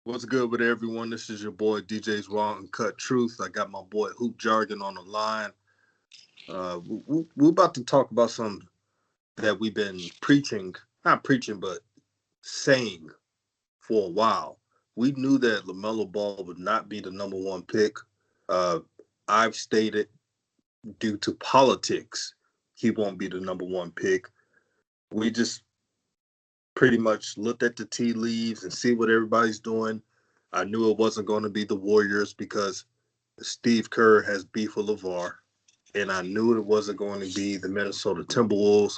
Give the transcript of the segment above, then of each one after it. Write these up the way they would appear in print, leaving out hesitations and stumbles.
What's good with everyone? This is your boy DJ's Raw and Cut Truth. I got my boy Hoop Jargon on the line. We're about to talk about something that we've been preaching, not preaching, but saying for a while. We knew that Lamelo Ball would not be the number one pick. Uh, I've stated due to politics, he won't be the number one pick. We just pretty much looked at the tea leaves and see what everybody's doing. I knew it wasn't going to be the Warriors because Steve Kerr has beef with LeVar, and I knew it wasn't going to be the Minnesota Timberwolves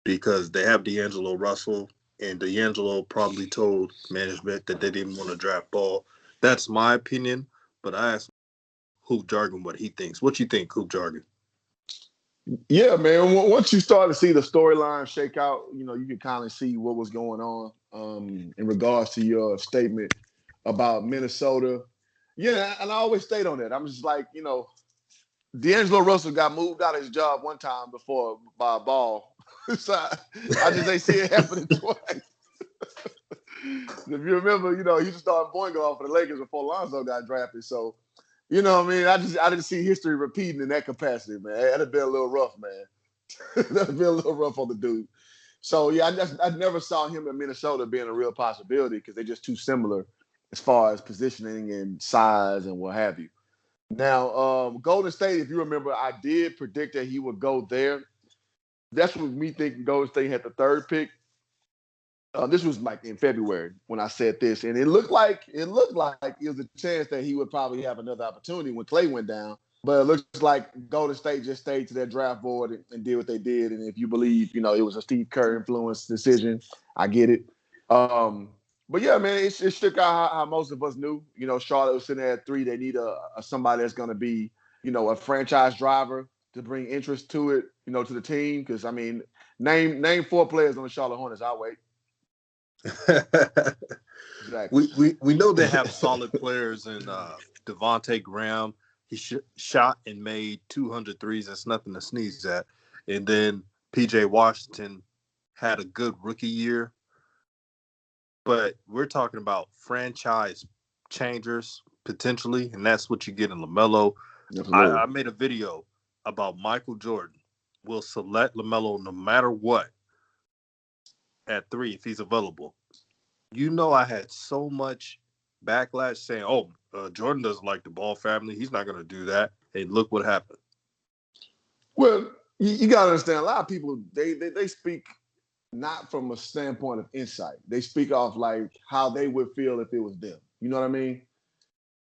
because they have D'Angelo Russell, and D'Angelo probably told management that they didn't want to draft Ball. That's my opinion, but I asked Hoop Jargon what he thinks. What you think, Hoop Jargon? Yeah, man. Once you start to see the storyline shake out, you can kind of see what was going on in regards to your statement about Minnesota. Yeah, and I always stayed on that. I'm just like, D'Angelo Russell got moved out of his job one time before by a ball. So I just ain't see it happening twice. If you remember, he just started point guard for the Lakers before Lonzo got drafted. So, what I mean? I didn't see history repeating in that capacity, man. That'd have been a little rough, man. That'd have been a little rough on the dude. So yeah, I never saw him in Minnesota being a real possibility because they're just too similar as far as positioning and size and what have you. Now, Golden State, if you remember, I did predict that he would go there. That's what me thinking Golden State had the third pick. This was like in February when I said this, and it looked like it was a chance that he would probably have another opportunity when Clay went down. But it looks like Golden State just stayed to their draft board and did what they did. And if you believe, it was a Steve Kerr influenced decision, I get it. But yeah, man, it shook out how most of us knew. Charlotte was sitting there at 3. They need a somebody that's going to be, a franchise driver to bring interest to it, to the team. Because I mean, name 4 players on the Charlotte Hornets. I'll wait. Exactly. We know they have solid players in Devontae Graham. He shot and made 200 threes. That's nothing to sneeze at. And then P.J. Washington had a good rookie year. But we're talking about franchise changers potentially, and that's what you get in LaMelo. I made a video about Michael Jordan will select LaMelo no matter what at 3 if he's available. I had so much backlash saying, Jordan doesn't like the Ball family. He's not going to do that. Hey, look what happened. Well, you got to understand, a lot of people, they speak not from a standpoint of insight. They speak off like how they would feel if it was them. You know what I mean?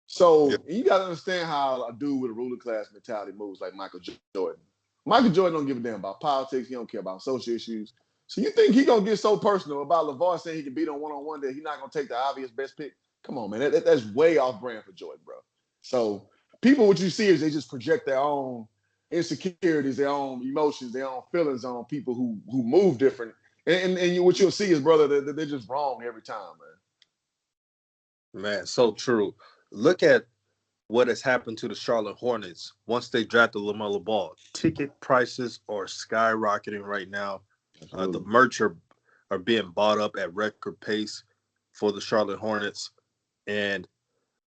So You got to understand how a dude with a ruler class mentality moves like Michael Jordan. Michael Jordan don't give a damn about politics. He don't care about social issues. So you think he going to get so personal about LeVar saying he can beat on one-on-one that he's not going to take the obvious best pick? Come on, man. That's way off brand for Jordan, bro. So people, what you see is they just project their own insecurities, their own emotions, their own feelings on people who move different. And what you'll see is, brother, they're just wrong every time, man. Man, so true. Look at what has happened to the Charlotte Hornets once they drafted LaMelo Ball. Ticket prices are skyrocketing right now. The merch are being bought up at record pace for the Charlotte Hornets. And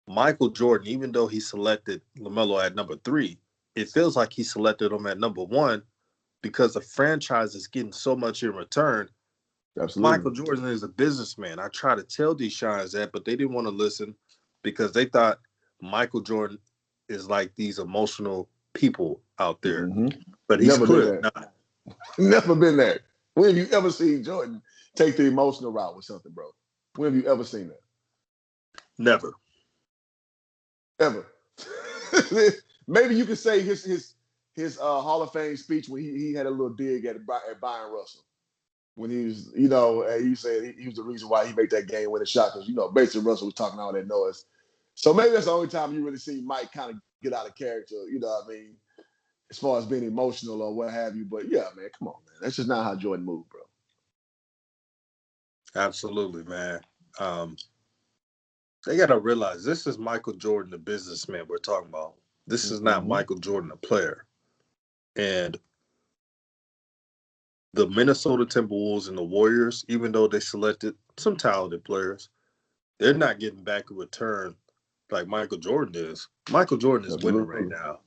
Michael Jordan, even though he selected LaMelo at number 3, it feels like he selected him at number 1 because the franchise is getting so much in return. Absolutely. Michael Jordan is a businessman. I try to tell these shines that, but they didn't want to listen because they thought Michael Jordan is like these emotional people out there. Mm-hmm. But he's clearly not. Never been there. When have you ever seen Jordan take the emotional route with something, bro? When have you ever seen that? Never. Ever. Maybe you could say his Hall of Fame speech when he had a little dig at Byron Russell. When he was, he said he was the reason why he made that game winning shot because, basically Russell was talking all that noise. So maybe that's the only time you really see Mike kind of get out of character, as far as being emotional or what have you. But yeah, man, come on, man. That's just not how Jordan moved, bro. Absolutely, man. They got to realize this is Michael Jordan, the businessman we're talking about. This is not Michael Jordan, the player. And the Minnesota Timberwolves and the Warriors, even though they selected some talented players, they're not getting back a return like Michael Jordan is. Michael Jordan is winning right Absolutely. now.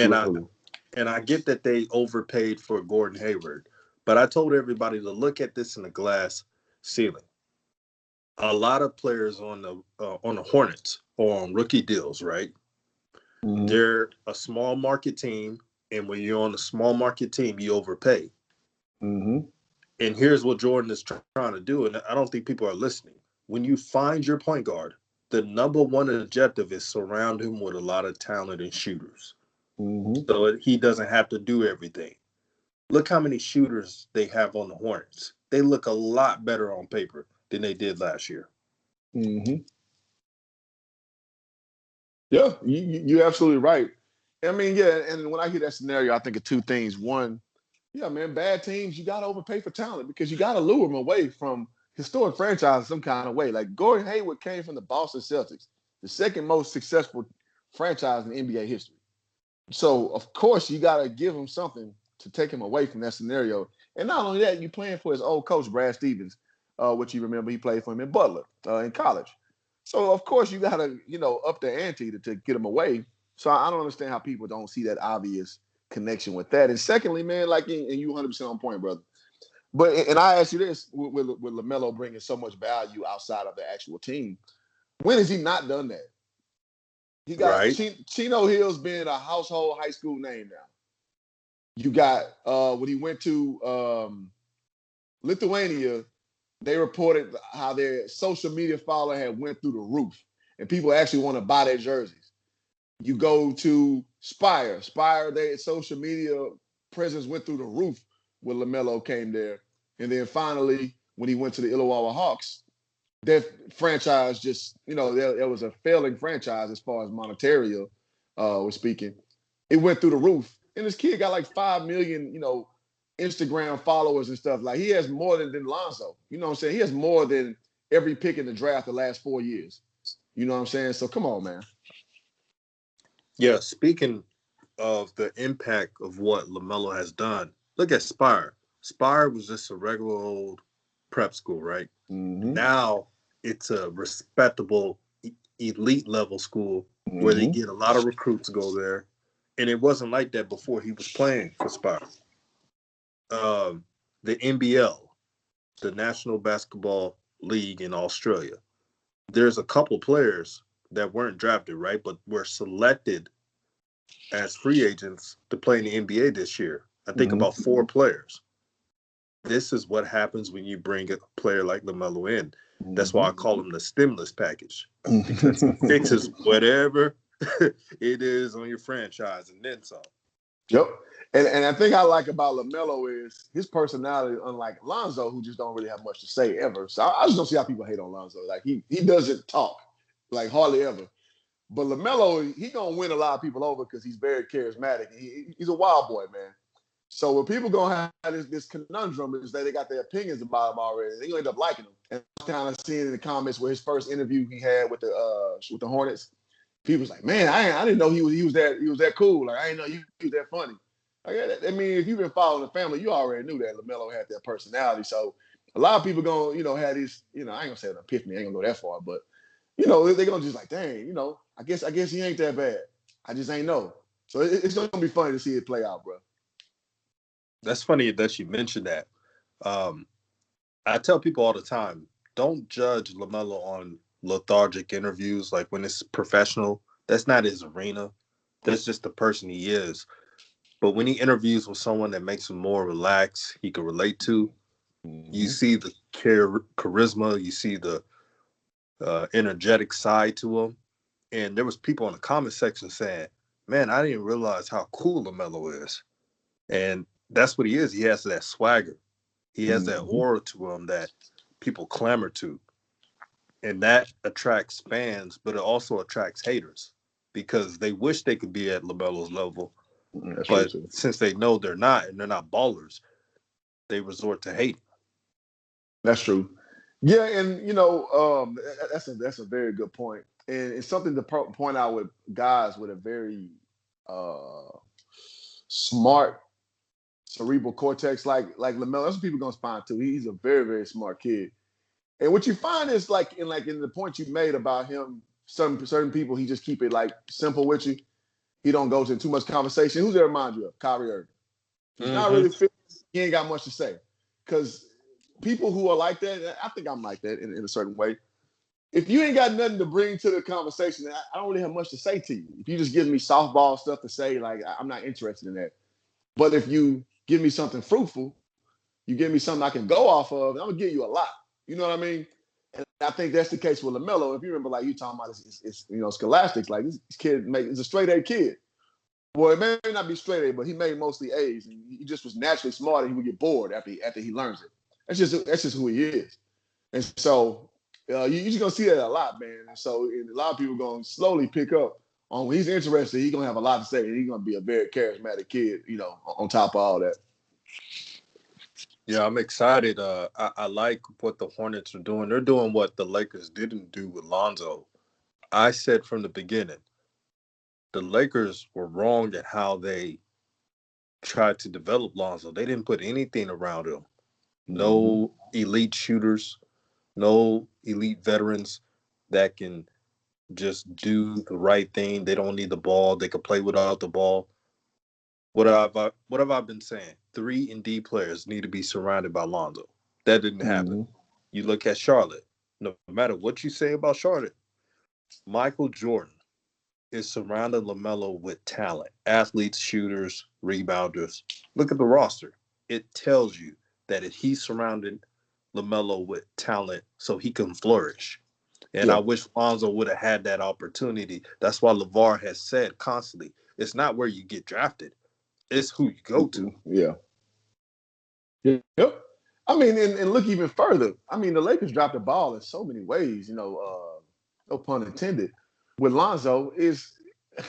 And I Absolutely. and I get that they overpaid for Gordon Hayward, but I told everybody to look at this in a glass ceiling. A lot of players on the Hornets are on rookie deals, right? Mm-hmm. They're a small market team, and when you're on a small market team, you overpay. Mm-hmm. And here's what Jordan is trying to do, and I don't think people are listening. When you find your point guard, the number one objective is surround him with a lot of talented shooters, Mm-hmm. so he doesn't have to do everything. Look how many shooters they have on the Hornets. They look a lot better on paper than they did last year. Mm-hmm. Yeah, you're absolutely right. I mean, yeah, and when I hear that scenario, I think of two things. One, yeah, man, bad teams, you got to overpay for talent because you got to lure them away from historic franchises some kind of way. Like Gordon Hayward came from the Boston Celtics, the second most successful franchise in NBA history. So, of course, you got to give him something to take him away from that scenario. And not only that, you're playing for his old coach, Brad Stevens, which you remember he played for him in Butler in college. So, of course, you got to, up the ante to get him away. So, I don't understand how people don't see that obvious connection with that. And secondly, man, and you 100% on point, brother. But, and I ask you this with Lamelo bringing so much value outside of the actual team, when has he not done that? He got Right? Chino Hills being a household high school name now. You got when he went to Lithuania, they reported how their social media follower had went through the roof, and people actually want to buy their jerseys. You go to Spire, their social media presence went through the roof when Lamelo came there, and then finally when he went to the Illawarra Hawks, their franchise just there was a failing franchise as far as monetary was speaking. It went through the roof, and this kid got like 5 million Instagram followers and stuff. Like he has more than Lonzo. You know what I'm saying? He has more than every pick in the draft the last 4 years. You know what I'm saying? So come on, man. Yeah. Speaking of the impact of what LaMelo has done, look at Spire. Spire was just a regular old prep school, right? Mm-hmm. Now it's a respectable elite level school where they Mm-hmm. get a lot of recruits go there. And it wasn't like that before he was playing for Spire. The NBL, the National Basketball League in Australia, there's a couple players that weren't drafted, right, but were selected as free agents to play in the NBA this year. I think Mm-hmm. about four players. This is what happens when you bring a player like LaMelo in. That's why I call him the stimulus package because he Mm-hmm. fixes whatever it is on your franchise and then some. Yep. And I think I like about LaMelo is his personality, unlike Lonzo, who just don't really have much to say ever. So I just don't see how people hate on Lonzo. Like he doesn't talk, like hardly ever. But LaMelo, he gonna win a lot of people over because he's very charismatic. He's a wild boy, man. So when people gonna have this conundrum is that they got their opinions about him already. They gonna end up liking him. And I was kind of seeing in the comments where his first interview he had with the Hornets, people was like, "Man, I didn't know he was that cool. Like I didn't know he was that funny." Like, I mean, if you've been following the family, you already knew that LaMelo had that personality. So a lot of people gonna have these. I ain't gonna say an epiphany. I ain't gonna go that far, but they're gonna just like, dang, I guess he ain't that bad. I just ain't know. So it's gonna be funny to see it play out, bro. That's funny that you mentioned that. Um, I tell people all the time, don't judge LaMelo on lethargic interviews. Like when it's professional, that's not his arena. That's just the person he is. But when he interviews with someone that makes him more relaxed, he can relate to, you Mm-hmm. see the charisma, you see the energetic side to him. And there was people in the comment section saying, "Man, I didn't realize how cool LaMelo is." And that's what he is. He has that swagger. He has that Mm-hmm. aura to him that people clamor to. And that attracts fans, but it also attracts haters because they wish they could be at LaMelo's level. That's true But too. since they know they're not and they're not ballers, they resort to hate. That's true. Yeah, and that's a very good point, and it's something to point out with guys with a very uh, smart cerebral cortex like Lamelo. That's what people gonna find too. He's a very very smart kid. And what you find is in the point you made about him, certain people, he just keep it like simple with you. He don't go to too much conversation. Who's that remind you of? Kyrie Irving. He's not Mm-hmm. really fit. He ain't got much to say. Because people who are like that, I think I'm like that in a certain way. If you ain't got nothing to bring to the conversation, I don't really have much to say to you. If you just give me softball stuff to say, like I'm not interested in that. But if you give me something fruitful, you give me something I can go off of, and I'm gonna give you a lot. You know what I mean? And I think that's the case with Lamelo. If you remember, like you talking about, it's scholastics. Like this kid is a straight A kid. Well, it may not be straight A, but he made mostly A's, and he just was naturally smart, and he would get bored after he learns it. That's just who he is. And so you're just gonna see that a lot, man. And so a lot of people gonna slowly pick up on when he's interested. He's gonna have a lot to say, and he's gonna be a very charismatic kid. On top of all that. Yeah, I'm excited. I like what the Hornets are doing. They're doing what the Lakers didn't do with Lonzo. I said from the beginning, the Lakers were wrong at how they tried to develop Lonzo. They didn't put anything around him. Mm-hmm. No elite shooters, no elite veterans that can just do the right thing. They don't need the ball. They can play without the ball. What have I been saying? 3 and D players need to be surrounded by Lonzo. That didn't happen. Mm-hmm. You look at Charlotte. No matter what you say about Charlotte, Michael Jordan is surrounding Lamelo with talent, athletes, shooters, rebounders. Look at the roster. It tells you that if he's surrounded Lamelo with talent so he can flourish. And I Yeah. wish Lonzo would have had that opportunity. That's why LeVar has said constantly, it's not where you get drafted, it's who you go to. Yeah. Yep. I mean, and look even further. I mean, the Lakers dropped the ball in so many ways. No pun intended. With Lonzo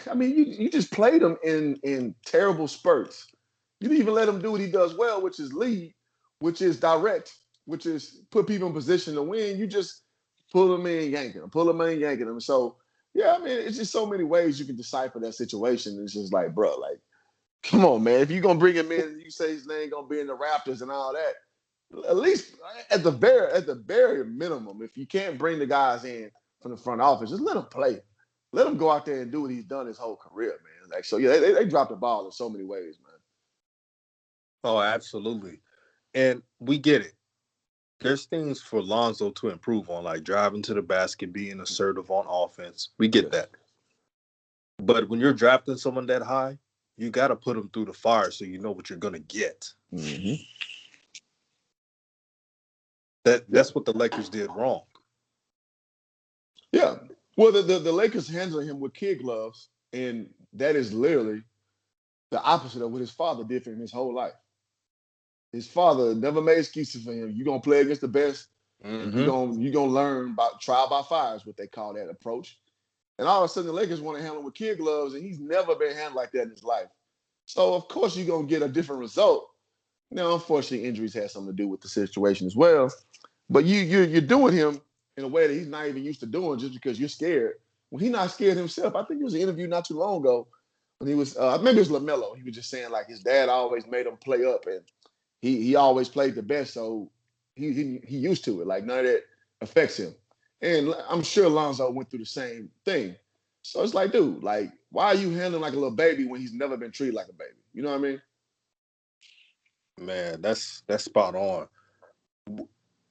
I mean, you just played him in terrible spurts. You didn't even let him do what he does well, which is lead, which is direct, which is put people in position to win. You just pull them in, yanking them, pull them in, yanking them. So yeah, I mean, it's just so many ways you can decipher that situation. It's just like, bro, like, come on, man. If you're gonna bring him in and you say his name gonna be in the Raptors and all that, at least at the very minimum, if you can't bring the guys in from the front office, just let them play. Let him go out there and do what he's done his whole career, man. Like so, yeah, they dropped the ball in so many ways, man. Oh, absolutely. And we get it. There's things for Lonzo to improve on, like driving to the basket, being assertive on offense. We get Yes. that. But when you're drafting someone that high, you got to put them through the fire so you know what you're going to get. Mm-hmm. That's Yep. what the Lakers did wrong. Yeah. Well, the Lakers handling him with kid gloves, and that is literally the opposite of what his father did for him his whole life. His father never made excuses for him. You're gonna play against the best, and you're Mm-hmm. gonna you gonna learn about trial by fire is what they call that approach. And all of a sudden, the Lakers want to handle him with kid gloves, and he's never been handled like that in his life. So of course you're gonna get a different result. Now, unfortunately, injuries had something to do with the situation as well. But you're doing him in a way that he's not even used to doing just because you're scared. When he's not scared himself, I think there was an interview not too long ago when he was maybe it was Lamelo. He was just saying like his dad always made him play up, and he always played the best, so he used to it. Like none of that affects him. And I'm sure Lonzo went through the same thing. So it's like, dude, like, why are you handling like a little baby when he's never been treated like a baby? You know what I mean? Man, that's spot on.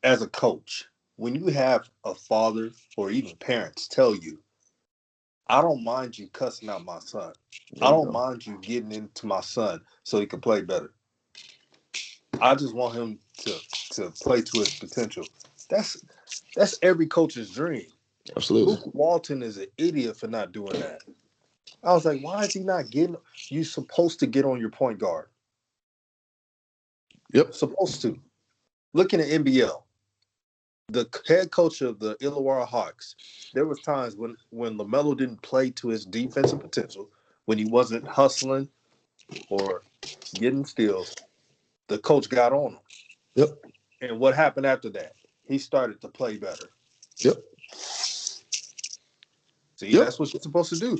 As a coach, when you have a father or even parents tell you, I don't mind you cussing out my son. There I you don't go. mind you getting into my son so he can play better. I just want him to play to his potential. That's that's every coach's dream. Absolutely. Luke Walton is an idiot for not doing that. I was like, why is he not getting? You supposed to get on your point guard. Yep. Supposed to. Looking at NBL, the head coach of the Illawarra Hawks, there was times when Lamelo didn't play to his defensive potential, when he wasn't hustling or getting steals, the coach got on him. Yep. And what happened after that? He started to play better. Yep. See, Yep. that's what you're supposed to do.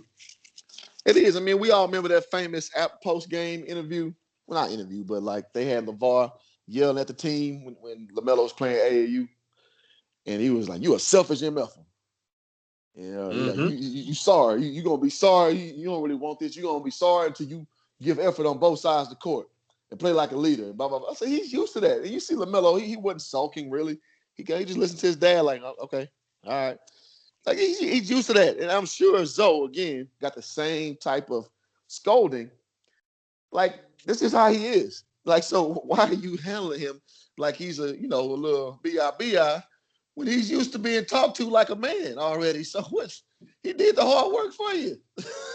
It is. I mean, we all remember that famous app post game interview. Well, not interview, but like they had LeVar yelling at the team when LaMelo was playing AAU. and he was like, "You a selfish MF." Yeah, he like Mm-hmm. you sorry. You gonna be sorry. You don't really want this. You gonna be sorry until you give effort on both sides of the court and play like a leader. And blah blah blah. I said he's used to that. And you see Lamelo, he wasn't sulking really. He just listened to his dad like, okay, all right. Like he's used to that. And I'm sure Zoe again got the same type of scolding. Like this is how he is. Like so, why are you handling him like he's a a little bi when he's used to being talked to like a man already? So what's he did the hard work for you?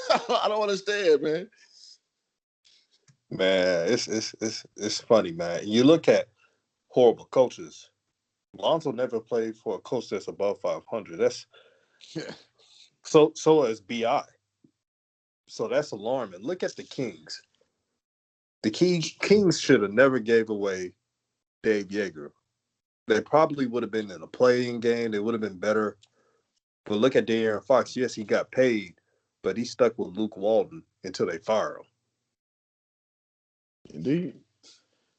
I don't understand, man. Man, it's funny, man. You look at horrible coaches. Lonzo never played for a coach that's above 500. That's Yeah. so is Bi. So that's alarming. Look at the Kings. The Kings should have never gave away Dave Yeager. They probably would have been in a playing game. They would have been better. But look at De'Aaron Fox. Yes, he got paid, but he stuck with Luke Walton until they fire him. Indeed.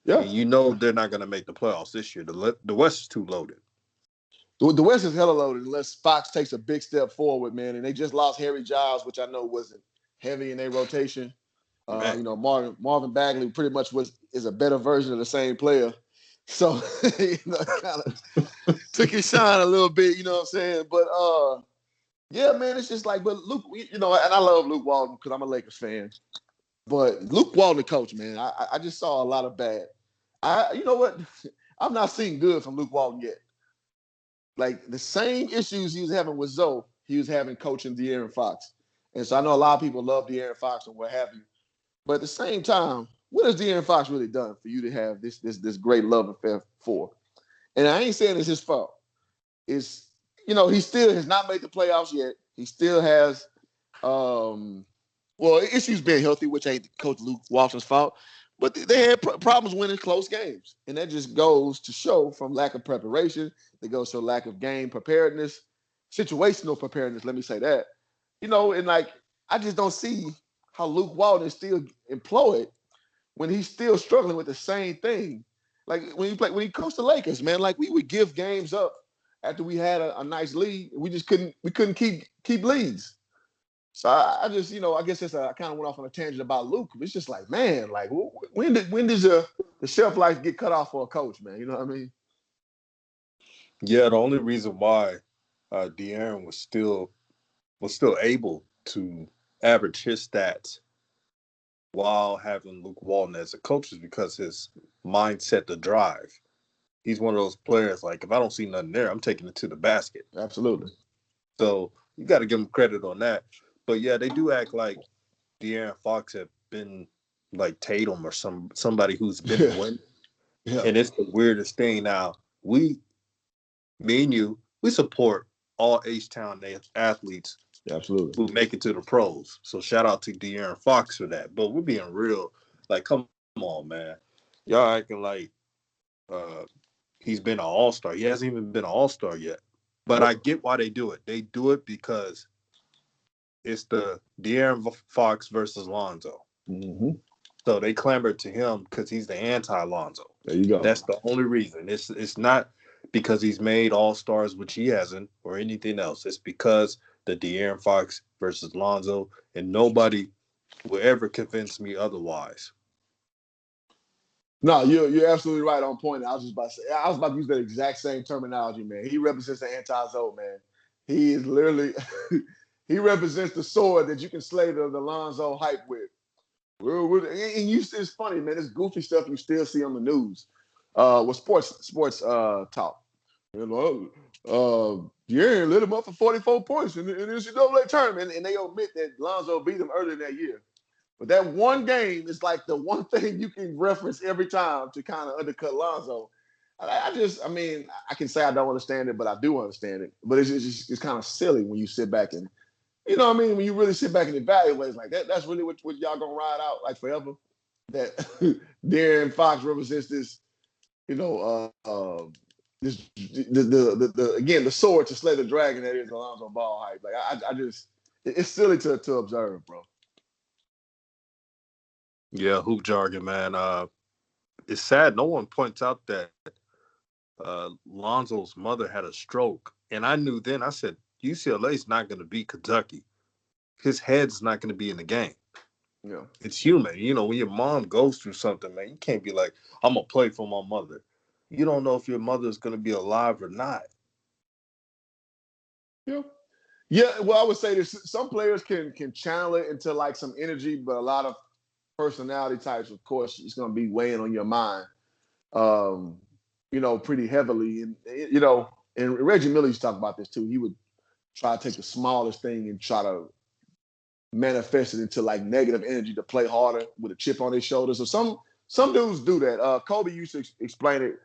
Yeah. And you know they're not going to make the playoffs this year. The West is too loaded. The West is hella loaded unless Fox takes a big step forward, man. And they just lost Harry Giles, which I know wasn't heavy in their rotation. Man. Marvin Bagley pretty much is a better version of the same player. So kind of took his shine a little bit, you know what I'm saying? But yeah, man, it's just like, but Luke, and I love Luke Walton because I'm a Lakers fan. But Luke Walton, the coach, man, I just saw a lot of bad. You know what? I've not seen good from Luke Walton yet. Like the same issues he was having with Zoe, he was having coaching De'Aaron Fox. And so I know a lot of people love De'Aaron Fox and what have you. But at the same time, what has De'Aaron Fox really done for you to have this great love affair for? And I ain't saying it's his fault. It's he still has not made the playoffs yet. He still has issues being healthy, which ain't Coach Luke Walton's fault. But they had problems winning close games. And that just goes to show from lack of preparation. That goes to lack of game preparedness, situational preparedness, let me say that. And like, I just don't see how Luke Walton is still employed when he's still struggling with the same thing. Like when he coached the Lakers, man, like we would give games up after we had a nice lead. We just couldn't keep leads. So I just, I guess I kind of went off on a tangent about Luke. It's just like, man, like when does the shelf life get cut off for a coach, man? You know what I mean? Yeah, the only reason why De'Aaron was still able to average his stats while having Luke Walton as a coach is because his mindset to drive. He's one of those players, like, if I don't see nothing there, I'm taking it to the basket. Absolutely. So you got to give him credit on that. But, yeah, they do act like De'Aaron Fox have been like Tatum or somebody who's been winning. Yeah. And it's the weirdest thing. Now, me and you, we support all H-Town athletes Absolutely. who make it to the pros. So shout out to De'Aaron Fox for that. But we're being real. Like, come on, man. Y'all acting like he's been an all-star. He hasn't even been an all-star yet. But I get why they do it. They do it because it's the De'Aaron Fox versus Lonzo. Mm-hmm. So they clamor to him because he's the anti-Lonzo. There you go. That's the only reason. It's not because he's made all-stars, which he hasn't, or anything else. It's because the De'Aaron Fox versus Lonzo, and nobody will ever convince me otherwise. No, you're absolutely right on point. I was about to use that exact same terminology, man. He represents the anti-Zoe, man. He is literally he represents the sword that you can slay the Lonzo hype with. And it's funny, man. It's goofy stuff you still see on the news. With sports talk. Yeah, lit him up for 44 points in the NCAA tournament, and they admit that Lonzo beat him earlier that year. But that one game is like the one thing you can reference every time to kind of undercut Lonzo. I can say I don't understand it, but I do understand it. But it's kind of silly when you sit back and, when you really sit back and evaluate, it's like that's really what y'all gonna ride out like forever. That De'Aaron Fox represents this, this the again the sword to slay the dragon that is Alonzo Ball hype. Like I just it's silly to observe, bro. Yeah, hoop jargon, man. It's sad no one points out that Lonzo's mother had a stroke, and I knew then. I said UCLA's not going to beat Kentucky. His head's not going to be in the game. Yeah. It's human. When your mom goes through something, man, you can't be like, I'm gonna play for my mother. You don't know if your mother's gonna be alive or not. Yeah. Yeah. Well, I would say this: some players can channel it into like some energy, but a lot of personality types, of course, it's going to be weighing on your mind, um, pretty heavily. And Reggie Miller used to talk about this too. He would try to take the smallest thing and try to manifest it into like negative energy to play harder with a chip on his shoulder. So some dudes do that. Kobe used to explain it.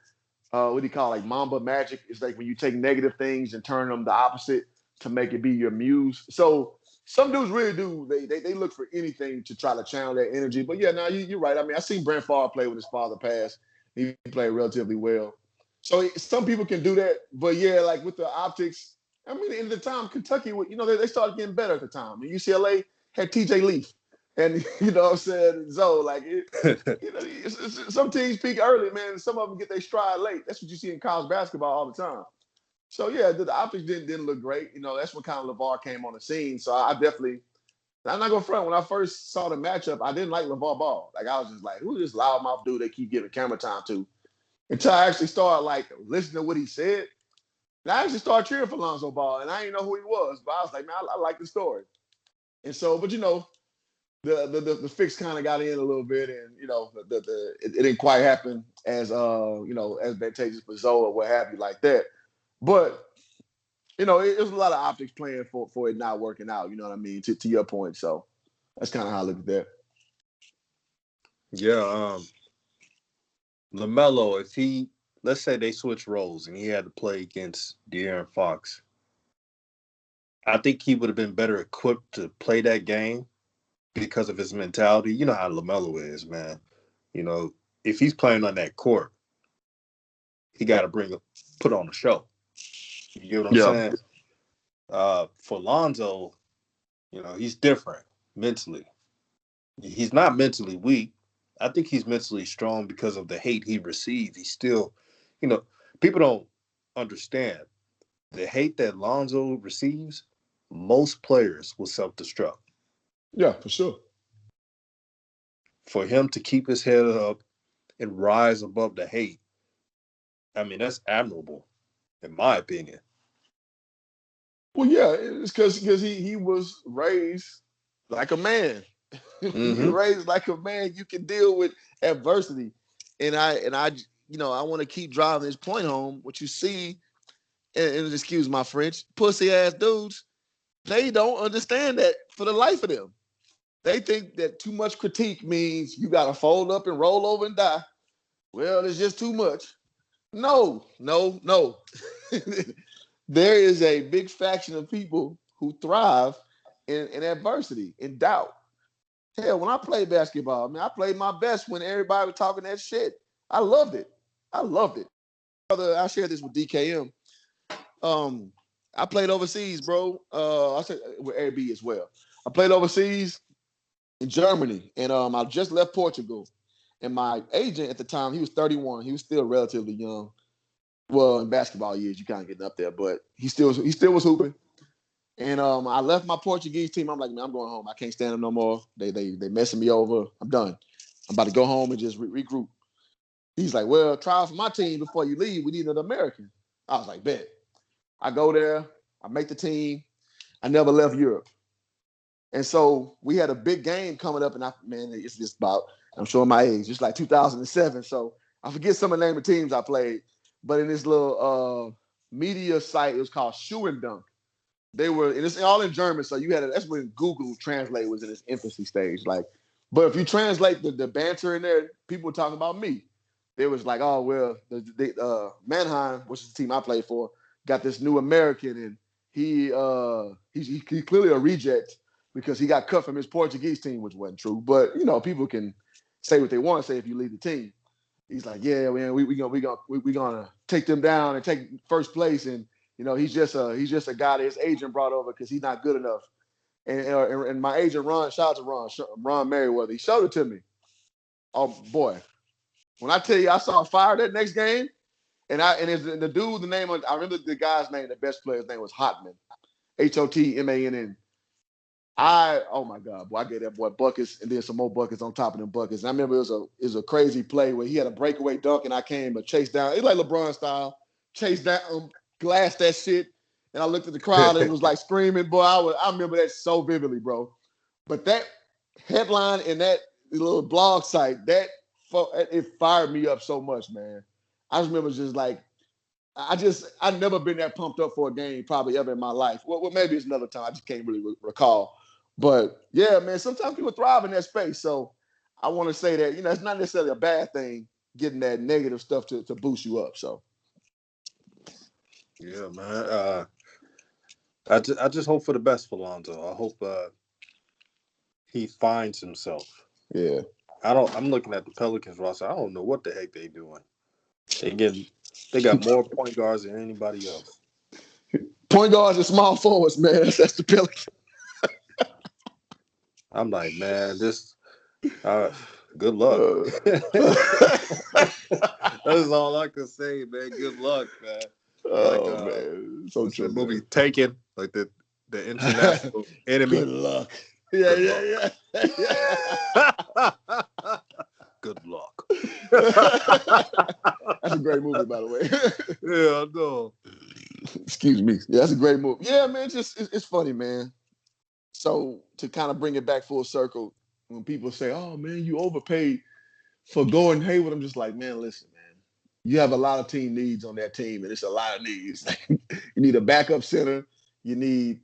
What do you call it? Like Mamba magic? It's like when you take negative things and turn them the opposite to make it be your muse. So some dudes really do. They look for anything to try to channel that energy. But yeah, now you're right. I mean, I seen Brent Favre play with his father passed. He played relatively well. So some people can do that. But yeah, like with the optics, I mean, in the time, Kentucky, they started getting better at the time. And UCLA had TJ Leaf. And you know what I'm saying? So like some teams peak early, man. And some of them get their stride late. That's what you see in college basketball all the time. So yeah, the optics didn't look great. That's when kind of LeVar came on the scene. So I definitely, I'm not gonna front. When I first saw the matchup, I didn't like LeVar Ball. Like I was just like, who's this loudmouth dude they keep giving camera time to? Until I actually started like listening to what he said. And I actually started cheering for Lonzo Ball, and I didn't know who he was, but I was like, man, I like the story. And so, but the fix kind of got in a little bit, and it didn't quite happen as as advantageous for Zoe or what have you like that. But it was a lot of optics playing for it not working out. You know what I mean? To your point, so that's kind of how I look at that. Yeah, Lamelo, if let's say they switch roles and he had to play against De'Aaron Fox, I think he would have been better equipped to play that game because of his mentality. You know how Lamelo is, man. You know, if he's playing on that court, he got to put on a show. You get what I'm Yeah. saying? For Lonzo, he's different mentally. He's not mentally weak. I think he's mentally strong because of the hate he received. He's still, you know, people don't understand the hate that Lonzo receives. Most players will self destruct. Yeah, for sure. For him to keep his head up and rise above the hate, I mean, that's admirable, in my opinion. Well, yeah, it's because he was raised like a man. He Mm-hmm. raised like a man. You can deal with adversity, and I I want to keep driving this point home. What you see, and excuse my French, pussy ass dudes, they don't understand that for the life of them. They think that too much critique means you got to fold up and roll over and die. Well, it's just too much. No, no, no. There is a big faction of people who thrive in adversity, in doubt. Hell, when I played basketball, I mean, I played my best when everybody was talking that shit. I loved it. I loved it. I shared this with DKM. Um, I played overseas, bro. I said with AB as well. I played overseas in Germany, and I just left Portugal. And my agent at the time, he was 31. He was still relatively young. Well, in basketball years, you kind of getting up there, but he still was hooping. And I left my Portuguese team. I'm like, man, I'm going home. I can't stand them no more. They messing me over. I'm done. I'm about to go home and just regroup. He's like, well, try out for my team before you leave. We need an American. I was like, bet. I go there. I make the team. I never left Europe. And so we had a big game coming up, and man, it's just about, I'm showing my age, just like 2007. So I forget some of the name of teams I played, but in this little media site, it was called Shoe and Dunk. They were, and it's all in German, so that's when Google Translate was in its infancy stage. Like, but if you translate the banter in there, people were talking about me. They was like, oh well, Mannheim, which is the team I played for, got this new American, and he's clearly a reject because he got cut from his Portuguese team, which wasn't true. But people can say what they want to say if you lead the team. He's like, yeah, man, we gonna take them down and take first place, and he's just a guy that his agent brought over because he's not good enough. And my agent Ron, shout out to Ron Merriweather, he showed it to me. Oh boy, when I tell you I saw fire that next game, And the dude, I remember the guy's name, the best player's name was Hotman, Hotmann. Oh my God, boy, I gave that boy buckets and then some more buckets on top of them buckets. And I remember it was a crazy play where he had a breakaway dunk and I came but chased down. It's like LeBron style, chased down, glassed that shit. And I looked at the crowd and was like screaming, boy. I remember that so vividly, bro. But that headline in that little blog site, it fired me up so much, man. I just remember just like I've never been that pumped up for a game probably ever in my life. Well maybe it's another time. I just can't really recall. But yeah, man, sometimes people thrive in that space. So I want to say that, it's not necessarily a bad thing getting that negative stuff to boost you up. So Yeah, man. I just hope for the best for Lonzo. I hope he finds himself. yeah. I'm looking at the Pelicans roster. I don't know what the heck they doing. They got more point guards than anybody else. Point guards and small forwards, man. That's the Pelicans. I'm like, man, good luck. That's all I can say, man. Good luck, man. Like Oh man, so what's true, that movie man. Taken? Like the international enemy. Good luck. Yeah, Good yeah, luck. yeah. Good luck. That's a great movie, by the way. Yeah, I know. Excuse me. Yeah, that's a great movie. Yeah, man, it's funny, man. So to kind of bring it back full circle, when people say, "Oh man, you overpaid for Gordon Hayward," I'm just like, man, listen, man. You have a lot of team needs on that team, and it's a lot of needs. You need a backup center. You need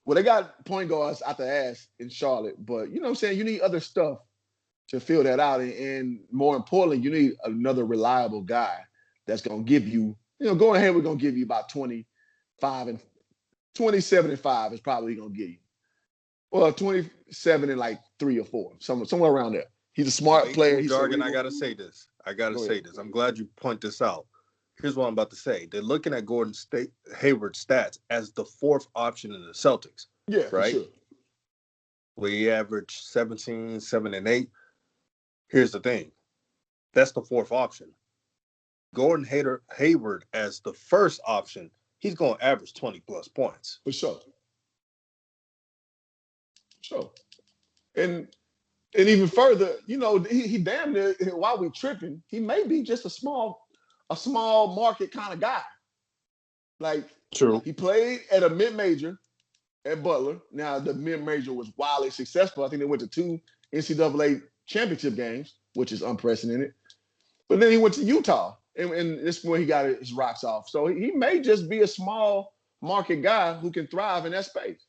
they got point guards out the ass in Charlotte, but you know what I'm saying? You need other stuff to fill that out. And more importantly, you need another reliable guy that's gonna give you, Gordon Hayward gonna give you about 25 and 27 and 5 is probably gonna give you. Well, 27 and like 3 or 4, somewhere around there. He's a smart Hey, player. Hoop He's Jargon, I cerebral. gotta say this. Go ahead. I'm glad you point this out. Here's what I'm about to say. They're looking at Hayward's stats as the fourth option in the Celtics, Yeah, for right? sure. Where he averaged 17, 7, and 8. Here's the thing. That's the fourth option. Hayward as the first option, he's going to average 20 plus points. For sure. Sure. And even further, he damn near, while we tripping, he may be just a small market kind of guy. Like True. he played at a mid-major at Butler. Now the mid-major was wildly successful. I think they went to 2 NCAA championship games, which is unprecedented. But then he went to Utah, and this is where he got his rocks off. So he may just be a small market guy who can thrive in that space.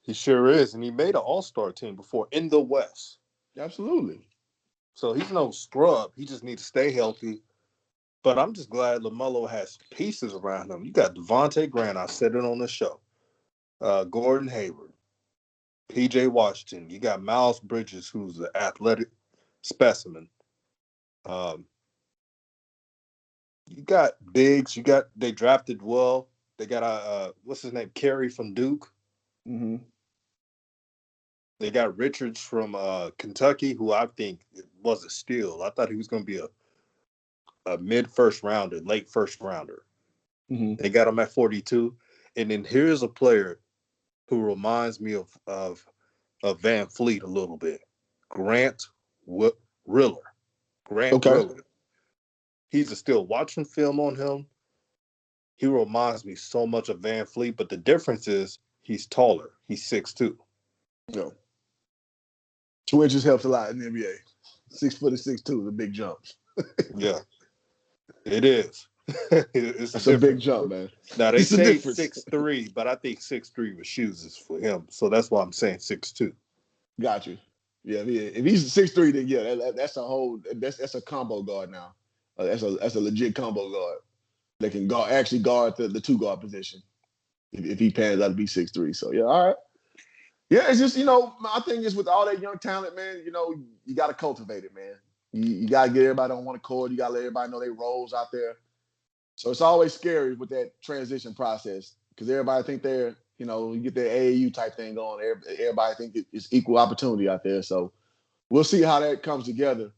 He sure is. And he made an all-star team before in the West. Absolutely. So he's no scrub. He just needs to stay healthy. But I'm just glad Lamelo has pieces around him. You got Devontae Grant. I said it on the show. Gordon Hayward, P.J. Washington. You got Miles Bridges, who's an athletic specimen. Um, you got bigs. They drafted well. They got what's his name, Kerry from Duke. Mm-hmm. They got Richards from Kentucky, who I think was a steal. I thought he was going to be a mid first rounder, late first rounder. Mm-hmm. They got him at 42. And then here's a player who reminds me of Van Fleet a little bit. Grant Riller. Grant Okay. Riller. He's still watching film on him. He reminds me so much of Van Fleet, but the difference is he's taller. He's 6'2". No. 2 inches helps a lot in the NBA. 6 foot and 6'2" is a big jump. Yeah, it is. It's That's a big different. jump, man. Now they It's the say difference. 6'3", but I think 6'3" with shoes is for him. So that's why I'm saying 6'2". Got you. Yeah, if he's 6'3", then yeah, that's a whole that's a combo guard now. That's a legit combo guard that can actually guard the 2 guard position if he pans out to be 6'3". So yeah, all right. Yeah, it's just my thing is with all that young talent, man. You got to cultivate it, man. You got to get everybody on one accord. You got to let everybody know their roles out there. So it's always scary with that transition process because everybody think you get their AAU type thing going. Everybody think it's equal opportunity out there. So we'll see how that comes together.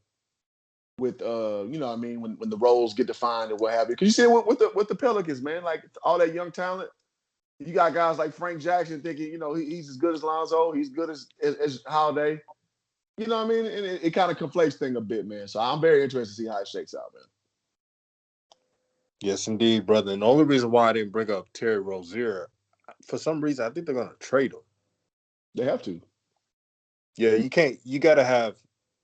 with you know what I mean, when the roles get defined and what have you. Because you see it with the Pelicans, man, like all that young talent. You got guys like Frank Jackson thinking, you know, he's as good as Lonzo, he's good as Holiday. You know what I mean? And it kind of conflates thing a bit, man. So I'm very interested to see how it shakes out, man. Yes, indeed, brother. And the only reason why I didn't bring up Terry Rozier, for some reason, I think they're going to trade him. They have to. Yeah, you can't. You got to have.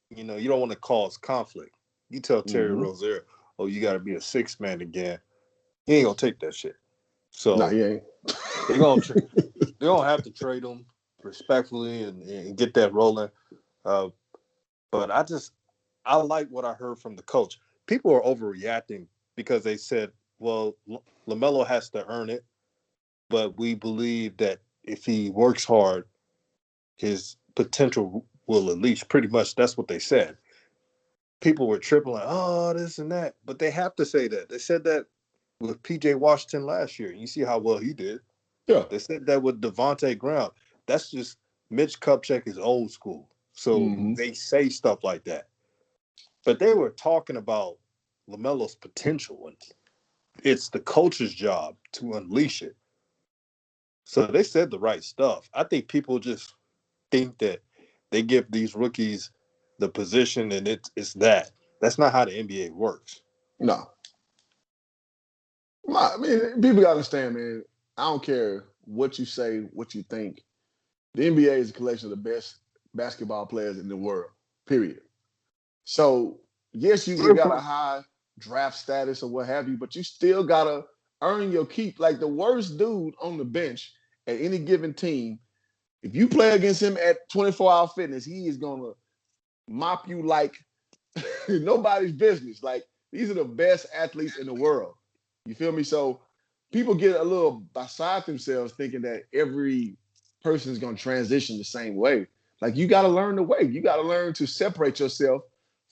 You don't want to cause conflict. You tell Terry Mm-hmm. Rozier, "Oh, you got to be a six man again." He ain't gonna take that shit. No, So he ain't. they're gonna they're gonna have to trade him respectfully and get that rolling. Uh, but I like what I heard from the coach. People are overreacting because they said, "Well, Lamelo has to earn it," but we believe that if he works hard, his potential will unleash. Pretty much, that's what they said. People were tripping like, "Oh, this and that," but they have to say that. They said that with PJ Washington last year. You see how well he did. Yeah. They said that with Devontae Graham. That's just Mitch Kupchak is old school. So Mm-hmm. they say stuff like that. But they were talking about LaMelo's potential, and it's the coach's job to unleash it. So they said the right stuff. I think people just think that they give these rookies the position and it's that. That's not how the NBA works. No. I mean, people gotta understand, man. I don't care what you say, what you think. The NBA is a collection of the best basketball players in the world. Period. So yes, you got a high draft status or what have you, but you still gotta earn your keep. Like the worst dude on the bench at any given team, if you play against him at 24-hour fitness, he is gonna mop you like nobody's business. Like these are the best athletes in the world. You feel me? So people get a little beside themselves thinking that every person is going to transition the same way. Like you got to learn the way. You got to learn to separate yourself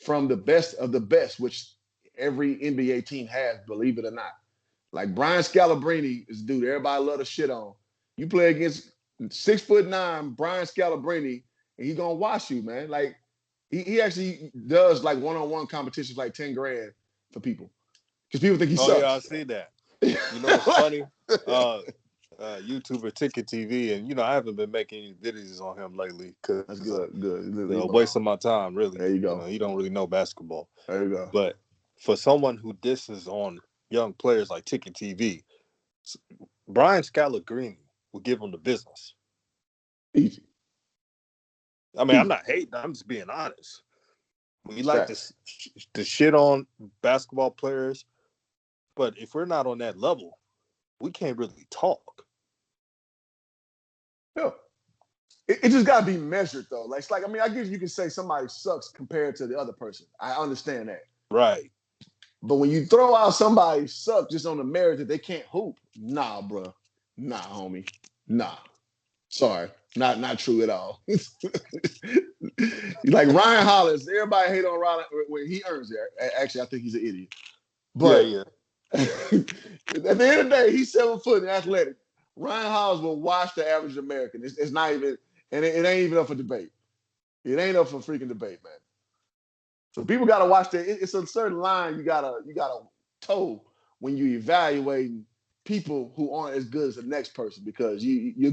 from the best of the best, which every NBA team has, believe it or not. Like Brian Scalabrine is a dude everybody love to shit on. You play against 6'9" Brian Scalabrine, and he gonna wash you, man. Like he actually does like one-on-one competitions like 10 grand for people. Because people think he Oh yeah, I sucks. see that. You know what's funny? YouTuber Ticket TV, and I haven't been making any videos on him lately That's because good. Good. Leave him waste alone. of my time. Really, There you go. he don't really know basketball. There you go. But for someone who disses on young players like Ticket TV, Brian Scalabrine will give him the business. Easy. I mean, I'm Easy. not hating. I'm just being honest. We It's like facts. to shit on basketball players, but if we're not on that level, we can't really talk. Yeah. It just got to be measured, though. Like, it's like, I mean, I guess you can say somebody sucks compared to the other person. I understand that. Right. But when you throw out somebody suck just on the merit that they can't hoop, nah, bro. Nah, homie. Nah. Sorry. Not true at all. Like Ryan Hollins, everybody hate on Ryan when he earns it. Actually, I think he's an idiot. Yeah, But yeah. at the end of the day, he's 7 foot and athletic. Ryan Hollins will watch the average American. It's not even, and it ain't even up for debate. It ain't up for freaking debate, man. So people gotta watch that. It's a certain line you gotta toe when you evaluating people who aren't as good as the next person because you'll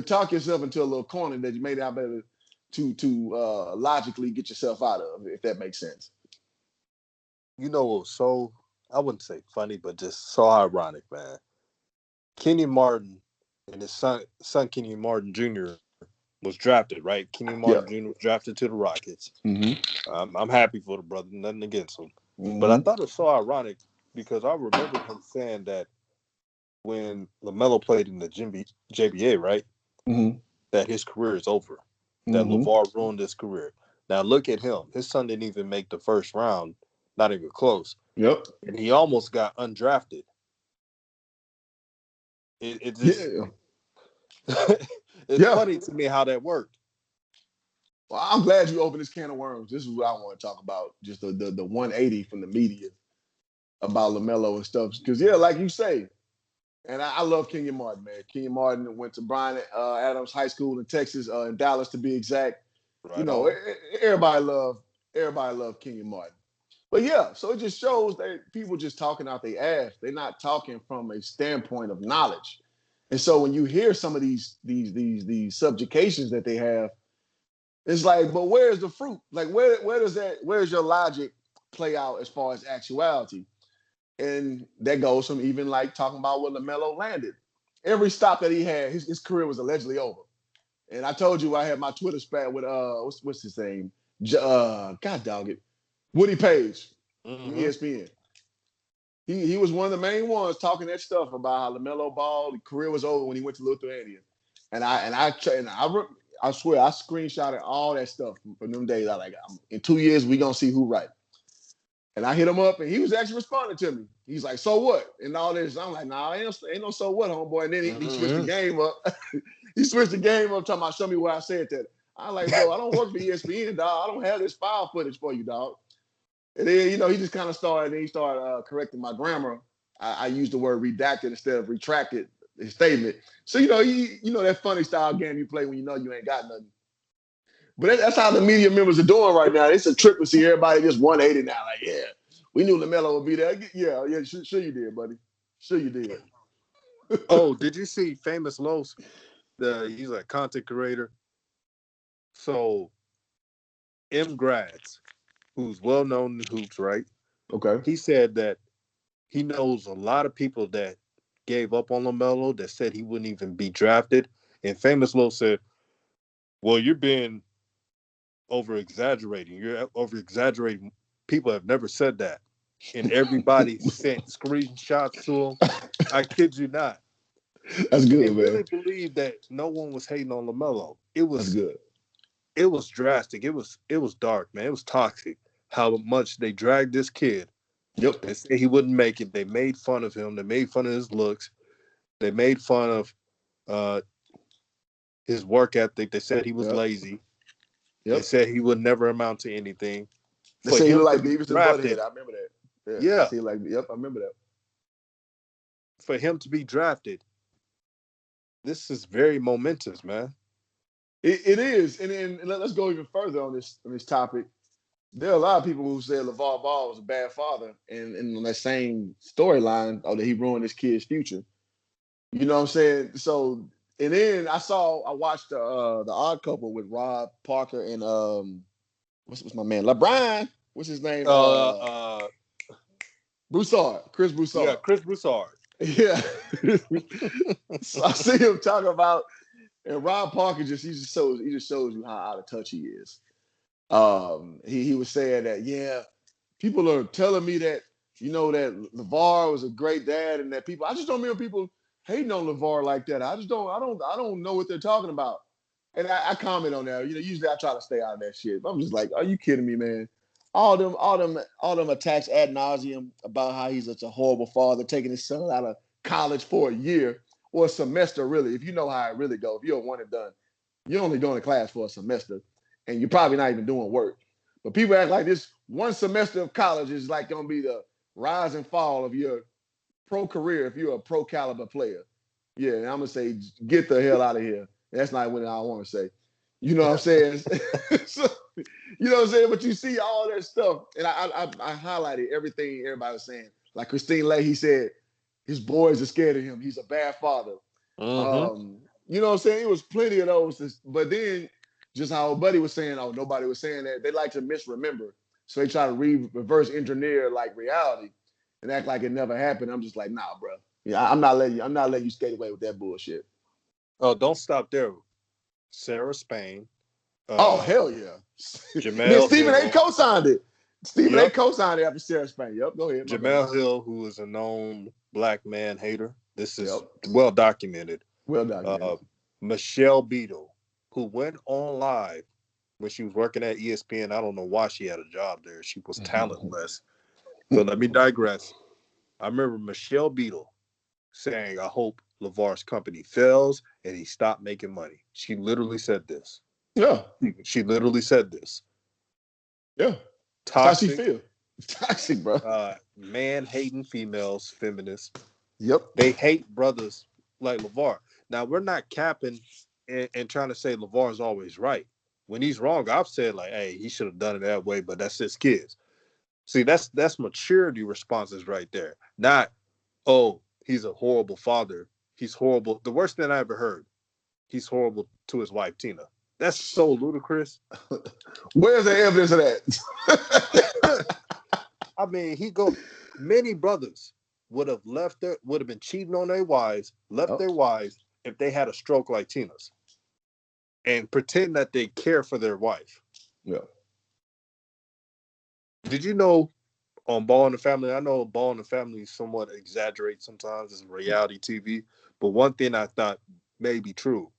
talk yourself into a little corner that you may not be able to logically get yourself out of, if that makes sense. You know what was so, I wouldn't say funny, but just so ironic, man. Kenny Martin and his son Kenny Martin Jr. was drafted, right? Kenny Martin Yeah. Jr. was drafted to the Rockets. Mm-hmm. I'm happy for the brother, nothing against him. But I Mm-hmm. thought it was so ironic because I remember him saying that when LaMelo played in the JBA, right? Mm-hmm. That his career is over. That Mm-hmm. LeVar ruined his career. Now look at him. His son didn't even make the first round, not even close. Yep. And he almost got undrafted. It just Yeah. it's Yeah. funny to me how that worked. Well, I'm glad you opened this can of worms. This is what I want to talk about. Just the 180 from the media about LaMelo and stuff. Because yeah, like you say, and I love Kenyon Martin, man. Kenyon Martin went to Bryan Adams High School in Texas, in Dallas to be exact. You Right know, on. everybody love Kenyon Martin. But yeah, so it just shows that people just talking out their ass. They're not talking from a standpoint of knowledge. And so when you hear some of these subjugations that they have, it's like, but where's the fruit? Like where's your logic play out as far as actuality? And that goes from even like talking about what Lamelo landed. Every stop that he had, his career was allegedly over. And I told you I had my Twitter spat with what's his name? God dog it. Woody Page from Mm-hmm. ESPN. He was one of the main ones talking that stuff about how LaMelo Ball, the career was over when he went to Lithuania. I swear I screenshotted all that stuff from them days. I like in 2 years we gonna see who right. And I hit him up and he was actually responding to me. He's like, so what? And all this. I'm like, nah, ain't no so what, homeboy. And then he switched the Mm-hmm. game up. He switched the game up, talking about show me where I said that. I was like, bro, I don't work for ESPN, dog. I don't have this file footage for you, dog. And then, he just kind of started, and he started correcting my grammar. I used the word redacted instead of retracted his statement. So, that funny style game you play when you know you ain't got nothing. But that's how the media members are doing right now. It's a trip to see everybody just 180 now. Like, yeah, we knew LaMelo would be there. Yeah, sure you did, buddy. Sure you did. Oh, did you see Famous Los? He's a content creator. So M Grads, who's well known in hoops, right? Okay. He said that he knows a lot of people that gave up on LaMelo that said he wouldn't even be drafted. And Famous Low said, well, you're being over exaggerating. You're over exaggerating. People have never said that. And everybody sent screenshots to him. I kid you not. That's And they good, man. really believed that no one was hating on LaMelo. That's good. It was drastic. It was dark, man. It was toxic. How much they dragged this kid. Yep. They said he wouldn't make it. They made fun of him. They made fun of his looks. They made fun of uh, his work ethic. They said he was Yep. lazy. They Yep. said he would never amount to anything. They For say he him looked to like be Beavis and Butthead. drafted, I remember that. Yeah. They yeah, say yep, I remember that. for him to be drafted, this is very momentous, man. It is. And let's go even further on this topic. There are a lot of people who said LeVar Ball was a bad father, and on that same storyline, that he ruined his kid's future. You know what I'm saying? So, and then I watched the Odd Couple with Rob Parker and what's my man LeBron? What's his name? Uh, uh, Broussard, Chris yeah, Broussard. Chris Broussard. Yeah. So I see him talking about, and Rob Parker he just shows you how out of touch he is. He was saying that, yeah, people are telling me that that LeVar was a great dad, and that I just don't remember people hating on LeVar like that. I don't know what they're talking about. And I comment on that. Usually I try to stay out of that shit. But I'm just like, are you kidding me, man? All them attacks ad nauseum about how he's such a horrible father, taking his son out of college for a year or a semester, really. If you know how it really goes, if you're a one and done, you're only going to class for a semester, and you're probably not even doing work. But people act like this one semester of college is like going to be the rise and fall of your pro career if you're a pro caliber player. Yeah, and I'm gonna say, get the hell out of here. That's not what I want to say. You know what I'm saying? So, you know what I'm saying? But you see all that stuff, and I highlighted everything everybody was saying. Like Christine Lay, he said his boys are scared of him. He's a bad father. Mm-hmm. You know what I'm saying? It was plenty of those. But then, just how Buddy was saying, oh, nobody was saying that. They like to misremember. So they try to reverse engineer like reality and act like it never happened. I'm just like, nah, bro. Yeah, I'm not letting you skate away with that bullshit. Oh, don't stop there. Sarah Spain, Oh, uh, hell yeah. Then Jamel Stephen A Hill. co-signed it. Stephen A Yep, co-signed it after Sarah Spain. Yep, go ahead, my bad. Jamel Hill, who is a known black man hater. This Yep. is well documented. Well documented. Uh, Michelle Beadle, who went on live when she was working at ESPN. I don't know why she had a job there. She was talentless. But let me digress. I remember Michelle Beadle saying, I hope LeVar's company fails and he stopped making money. She literally said this. Yeah. She literally said this. Yeah. That's how she Toxic, feel. It's toxic, bro. man hating females, feminists. Yep. They hate brothers like LeVar. Now, we're not capping and trying to say LeVar is always right. When he's wrong, I've said, like, hey, he should have done it that way, but that's his kids. See, that's maturity responses right there. Not, oh, he's a horrible father. He's horrible. The worst thing I ever heard. He's horrible to his wife Tina. That's so ludicrous. Where's the evidence of that? I mean, he go. Many brothers would have been cheating on their wives, left Oh, their wives if they had a stroke like Tina's, and pretend that they care for their wife. yeah. Did you know on Ball in the Family? I know Ball in the Family somewhat exaggerates sometimes. It's reality TV, but one thing I thought may be true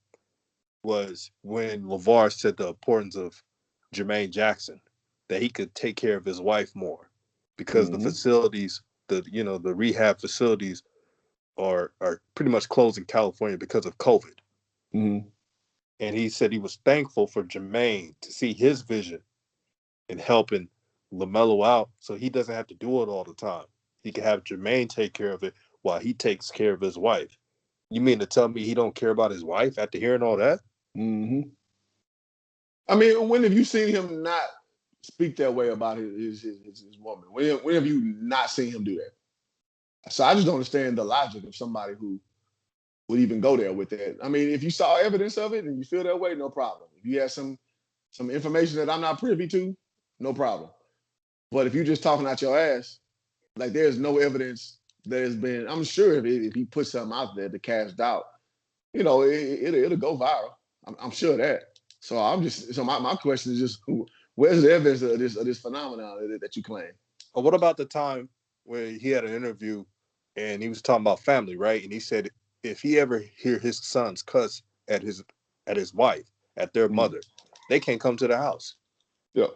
was when LeVar said the importance of Jermaine Jackson, that he could take care of his wife more because the Mm-hmm. facilities, the rehab facilities are pretty much closed in California because of COVID. Mm-hmm. And he said he was thankful for Jermaine to see his vision in helping Lamelo out, so he doesn't have to do it all the time. He can have Jermaine take care of it while he takes care of his wife. You mean to tell me he don't care about his wife after hearing all that? Mm-hmm. I mean, when have you seen him not speak that way about his woman? When have you not seen him do that? So I just don't understand the logic of somebody who would even go there with that. I mean, if you saw evidence of it and you feel that way, no problem. If you have some information that I'm not privy to, no problem. But if you're just talking out your ass, like there's no evidence that has been. I'm sure if he puts something out there to cast doubt, it'll go viral. I'm sure of that. So my question is just where's the evidence of this phenomenon that you claim? Or what about the time where he had an interview and he was talking about family, right? And he said if he ever hear his sons cuss at his wife, at their Mm. mother, they can't come to the house. Yep.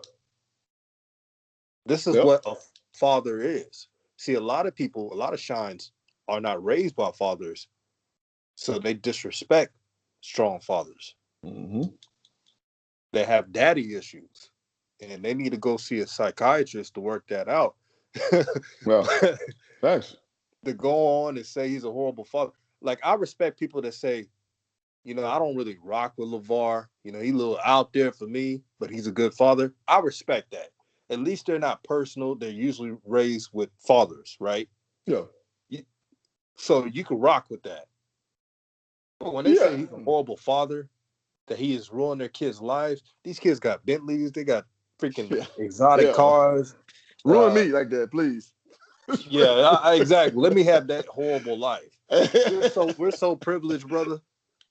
This is Yep. what a father is. See, a lot of people, a lot of shines are not raised by fathers, so they disrespect strong fathers. Mm-hmm. They have daddy issues, and they need to go see a psychiatrist to work that out. Well, But thanks. to go on and say he's a horrible father, like I respect people that say, I don't really rock with LeVar. He's a little out there for me, but he's a good father. I respect that. At least they're not personal. They're usually raised with fathers, right? Yeah. So you can rock with that. But when they Yeah. say he's a horrible father, that he has ruined their kids' lives, these kids got Bentleys, they got freaking Yeah. exotic Yeah. cars. Ruin Uh, me like that, please. yeah, exactly. Let me have that horrible life. We're so privileged, brother,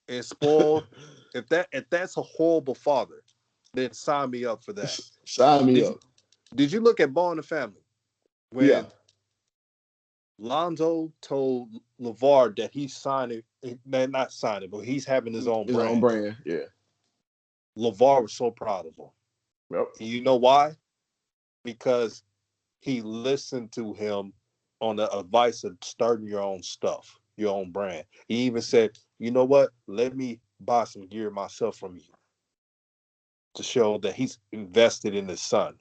and spoiled. If that's a horrible father, then sign me up for that. Sign me Did you up. did you look at Ball in the Family Yeah. when Lonzo told LeVar that he's signing, not signing, but he's having his own His own brand? brand. Yeah. LeVar was so proud of him. Yep. And you know why? Because he listened to him on the advice of starting your own stuff, your own brand. He even said, you know what? Let me buy some gear myself from you to show that he's invested in his son.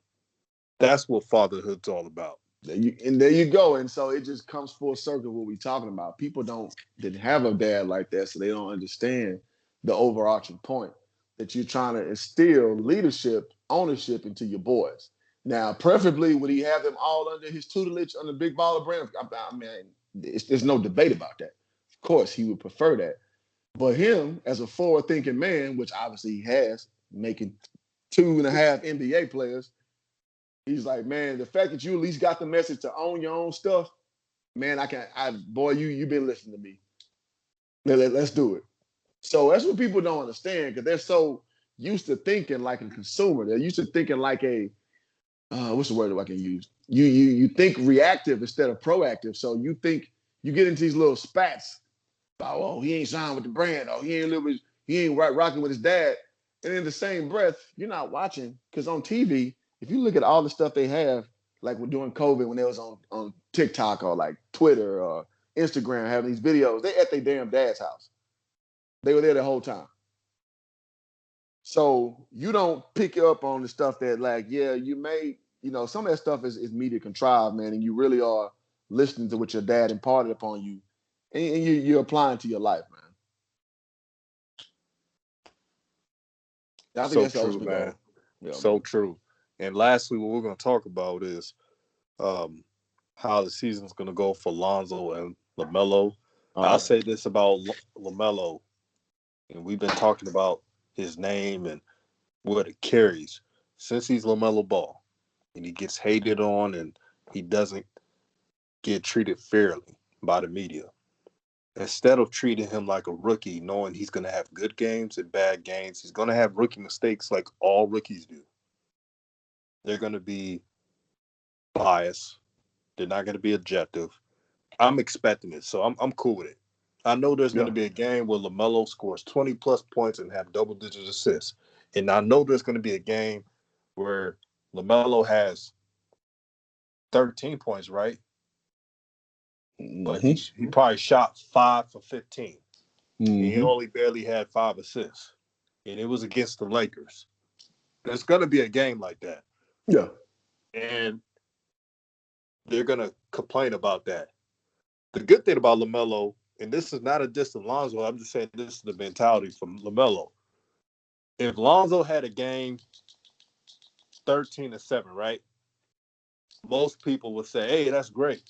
That's what fatherhood's all about. There you go. And so it just comes full circle what we're talking about. People didn't have a dad like that, so they don't understand the overarching point that you're trying to instill leadership, ownership into your boys. Now, preferably, would he have them all under his tutelage on the big baller brand? I mean, there's no debate about that. Of course, he would prefer that. But him, as a forward-thinking man, which obviously he has, making 2.5 NBA players, he's like, man, the fact that you at least got the message to own your own stuff, man, boy, you've been listening to me. Let's do it. So that's what people don't understand because they're so used to thinking like a consumer. They're used to thinking like what's the word that I can use? You think reactive instead of proactive. So you think you get into these little spats about, oh, he ain't signed with the brand. Oh, he ain't rocking with his dad. And in the same breath, you're not watching because on TV, if you look at all the stuff they have, like when during COVID, when they was on TikTok or like Twitter or Instagram having these videos, they at their damn dad's house. They were there the whole time. So you don't pick up on the stuff that like, yeah, some of that stuff is media contrived, man, and you really are listening to what your dad imparted upon you, and you're applying to your life, man. I think So that's the true, ultimate man. goal. Yeah, So man. true. And lastly, what we're going to talk about is um, how the season's going to go for Lonzo and Lamelo. All I'll right. say this about Lamelo, and we've been talking about his name and what it carries since he's Lamelo Ball, and he gets hated on, and he doesn't get treated fairly by the media. Instead of treating him like a rookie, knowing he's going to have good games and bad games, he's going to have rookie mistakes like all rookies do. They're going to be biased. They're not going to be objective. I'm expecting it, so I'm cool with it. I know there's going Yeah. to be a game where LaMelo scores 20 plus points and have double digit assists, and I know there's going to be a game where LaMelo has 13 points, right? But he Mm-hmm. he probably shot 5 for 15, and he Mm-hmm. only barely had 5 assists, and it was against the Lakers. There's going to be a game like that, Yeah. and they're going to complain about that. The good thing about LaMelo, and this is not a diss to Lonzo, I'm just saying this is the mentality from LaMelo. If Lonzo had a game 13-7, right? Most people would say, "Hey, that's great."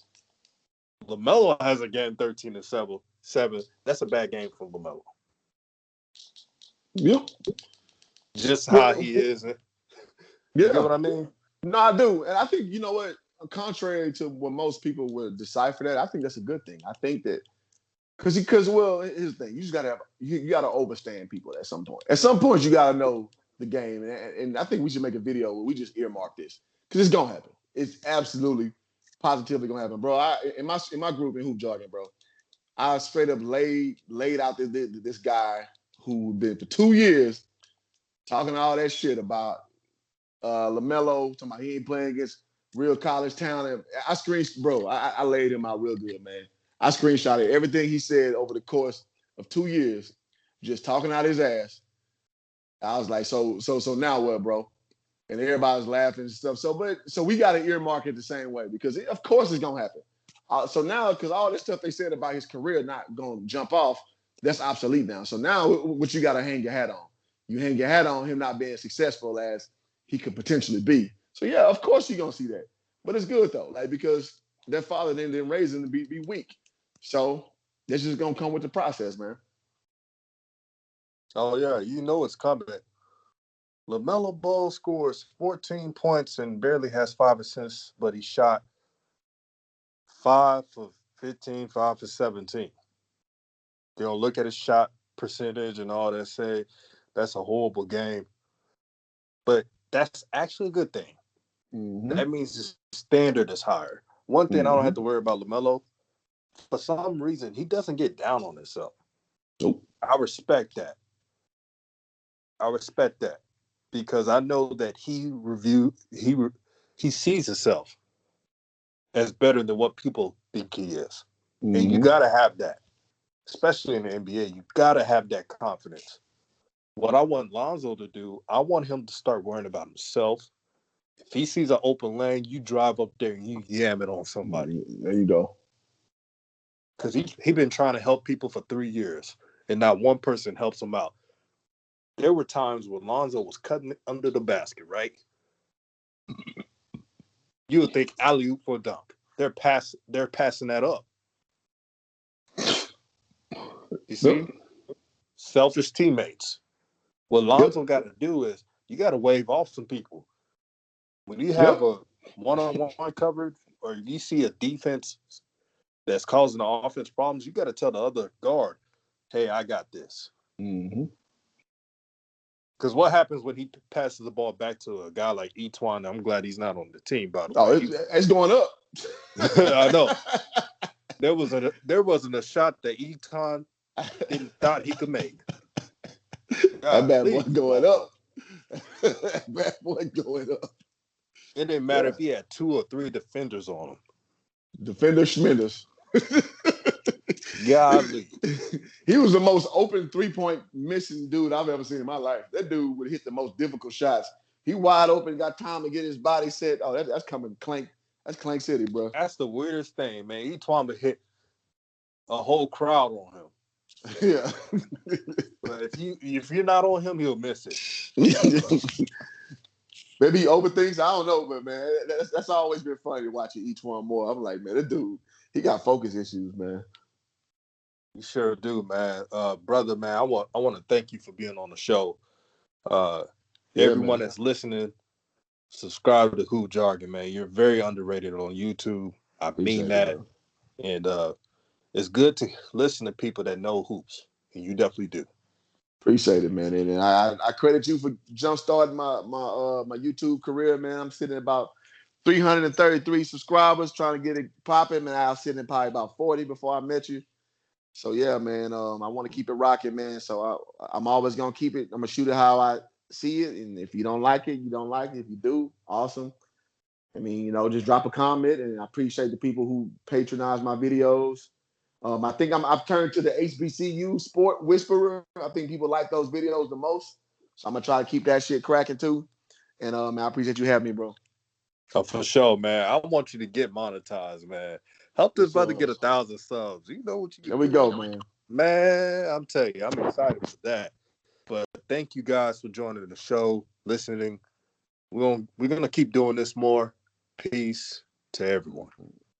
LaMelo has a game 13-7. That's a bad game for LaMelo. Yeah. Just how Well, he is. You get yeah. what I mean? No, I do. And I think, you know what, contrary to what most people would decipher that, I think that's a good thing. I think that because well, here's the thing. You just gotta have you gotta overstand people at some point. At some point, you gotta know the game. And I think we should make a video where we just earmark this. Because it's gonna happen. It's absolutely positively gonna happen. Bro, in my group in Hoop Jargon, bro, I straight up laid out this guy who been for 2 years talking all that shit about Lamelo, talking about he ain't playing against real college talent. I laid him out real good, man. I screenshotted everything he said over the course of 2 years, just talking out his ass. I was like, so now what, bro? And everybody's laughing and stuff. So we got to earmark it the same way because of course it's gonna happen. So now, because all this stuff they said about his career not gonna jump off, that's obsolete now. So now, what you got to hang your hat on? You hang your hat on him not being successful as he could potentially be. So yeah, of course you're gonna see that. But it's good though, like because their father didn't raise him to be weak. So that's just gonna come with the process, man. Oh yeah, you know it's coming. LaMelo Ball scores 14 points and barely has 5 assists, but he shot 5 for 15, 5 for 17. They'll look at his shot percentage and all that, say that's a horrible game. But that's actually a good thing. Mm-hmm. That means his standard is higher. One thing I don't Mm-hmm. have to worry about LaMelo, for some reason, he doesn't get down on himself. Nope. I respect that. I respect that because I know that he sees himself as better than what people think he is. And you Mm-hmm. got to have that, especially in the NBA. You got to have that confidence. What I want Lonzo to do, I want him to start worrying about himself. If he sees an open lane, you drive up there and you yam it on somebody. There you go. Because he been trying to help people for 3 years, and not one person helps him out. There were times when Lonzo was cutting it under the basket, right? You would think alley oop for a dunk. They're passing that up. You Yep. see? Selfish teammates. What Yep. Lonzo got to do is you got to wave off some people. When you have Yep. a one-on-one coverage or you see a defense that's causing the offense problems, you got to tell the other guard, "Hey, I got this." Mm-hmm. Because what happens when he passes the ball back to a guy like Etwan? I'm glad he's not on the team, by the Oh, way. it's going up. I know there wasn't a shot that Etwan didn't thought he could make. That bad boy Golly, this going up. motherfucker. That bad boy going up. It didn't matter Yeah. if he had 2 or 3 defenders on him. Defender Schmenders. Golly. He was the most open 3-point missing dude I've ever seen in my life. That dude would hit the most difficult shots. He wide open, got time to get his body set. Oh, that's coming Clank. That's Clank City, bro. That's the weirdest thing, man. Etwan would hit a whole crowd on him. Yeah. But if you're not on him, he'll miss it. Maybe he overthinks. I don't know, but man, that's always been funny watching each one more. I'm like, man, this dude, he got focus issues, man. You sure do, man. Brother, man, I want to thank you for being on the show. Uh, Yeah, Everyone man. that's listening, subscribe to Hoop Jargon, man. You're very underrated on YouTube. I mean Appreciate it, that. bro. And it's good to listen to people that know hoops. And you definitely do. Appreciate it, man. And I credit you for jump starting my YouTube career, man. I'm sitting at about 333 subscribers, trying to get it popping, man. I was sitting at probably about 40 before I met you. So yeah, man. I want to keep it rocking, man. So I'm always gonna keep it. I'm gonna shoot it how I see it, and if you don't like it, you don't like it. If you do, awesome. I mean, just drop a comment, and I appreciate the people who patronize my videos. I think I've turned to the HBCU Sport Whisperer. I think people like those videos the most, so I'm gonna try to keep that shit cracking too. And man, I appreciate you having me, bro. Oh, for sure, man. I want you to get monetized, man. Help this Yes, brother sir. get 1,000 subs. You know what you There can we do, go, man. man. I'm telling you, I'm excited for that. But thank you guys for joining the show, listening. We're gonna keep doing this more. Peace to everyone.